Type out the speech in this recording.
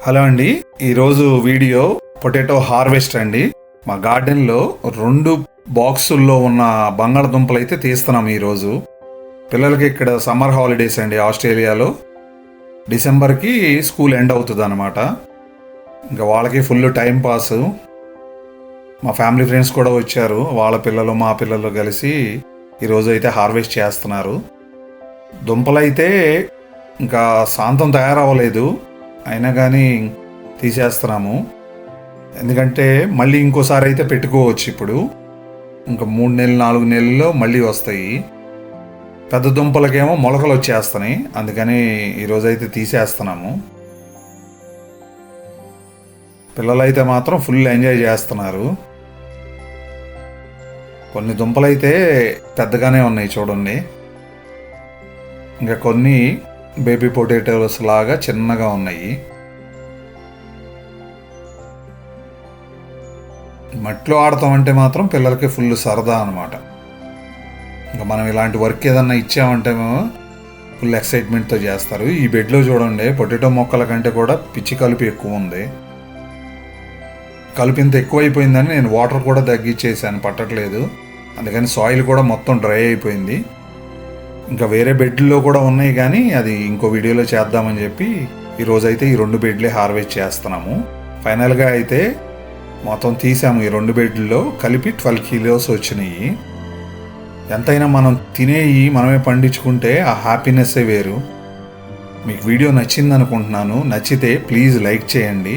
Hello అండి, ఈరోజు video potato harvest అండి. మా గార్డెన్లో 2 బాక్సుల్లో ఉన్న బంగాళదుంపలు అయితే తీస్తున్నాం ఈరోజు. పిల్లలకి ఇక్కడ సమ్మర్ హాలిడేస్ అండి. ఆస్ట్రేలియాలో డిసెంబర్కి స్కూల్ ఎండ్ అవుతుంది అనమాట. ఇంకా వాళ్ళకి ఫుల్ టైం పాస్. మా ఫ్యామిలీ ఫ్రెండ్స్ కూడా వచ్చారు. వాళ్ళ పిల్లలు మా పిల్లలు కలిసి ఈరోజు అయితే హార్వెస్ట్ చేస్తున్నారు. దుంపలైతే ఇంకా శాంతం తయారవ్వలేదు, అయినా కానీ తీసేస్తున్నాము. ఎందుకంటే మళ్ళీ ఇంకోసారి అయితే పెట్టుకోవచ్చు. ఇప్పుడు ఇంకా 3 నెలలు 4 నెలల్లో మళ్ళీ వస్తాయి. పెద్ద దుంపలకేమో మొలకలు వచ్చేస్తున్నాయి, అందుకని ఈరోజైతే తీసేస్తున్నాము. పిల్లలైతే మాత్రం ఫుల్ ఎంజాయ్ చేస్తున్నారు. కొన్ని దుంపలైతే పెద్దగానే ఉన్నాయి చూడండి. ఇంకా కొన్ని బేబీ పొటాటోస్ లాగా చిన్నగా ఉన్నాయి. మట్టిలో ఆడతాం అంటే మాత్రం పిల్లలకి ఫుల్ సరదా అనమాట. ఇంకా మనం ఇలాంటి వర్క్ ఏదన్నా ఇచ్చామంటే ఫుల్ ఎక్సైట్మెంట్తో చేస్తారు. ఈ బెడ్లో చూడండి, పొటాటో మొక్కల కంటే కూడా పిచ్చి కలుపు ఎక్కువ ఉంది. కలుపు ఇంత ఎక్కువైపోయిందని నేను వాటర్ కూడా తగ్గించేసాను, పట్టట్లేదు. అందుకని సాయిల్ కూడా మొత్తం డ్రై అయిపోయింది. ఇంకా వేరే బెడ్లో కూడా ఉన్నాయి, కానీ అది ఇంకో వీడియోలో చేద్దామని చెప్పి ఈరోజైతే ఈ 2 బెడ్లే హార్వెస్ట్ చేస్తున్నాము. ఫైనల్గా అయితే మొత్తం తీసాము. ఈ 2 బెడ్లలో కలిపి 12 కిలోస్ వచ్చినాయి. ఎంతైనా మనం తినేవి మనమే పండించుకుంటే ఆ హ్యాపీనెస్సే వేరు. మీకు వీడియో నచ్చింది అనుకుంటున్నాను. నచ్చితే ప్లీజ్ లైక్ చేయండి.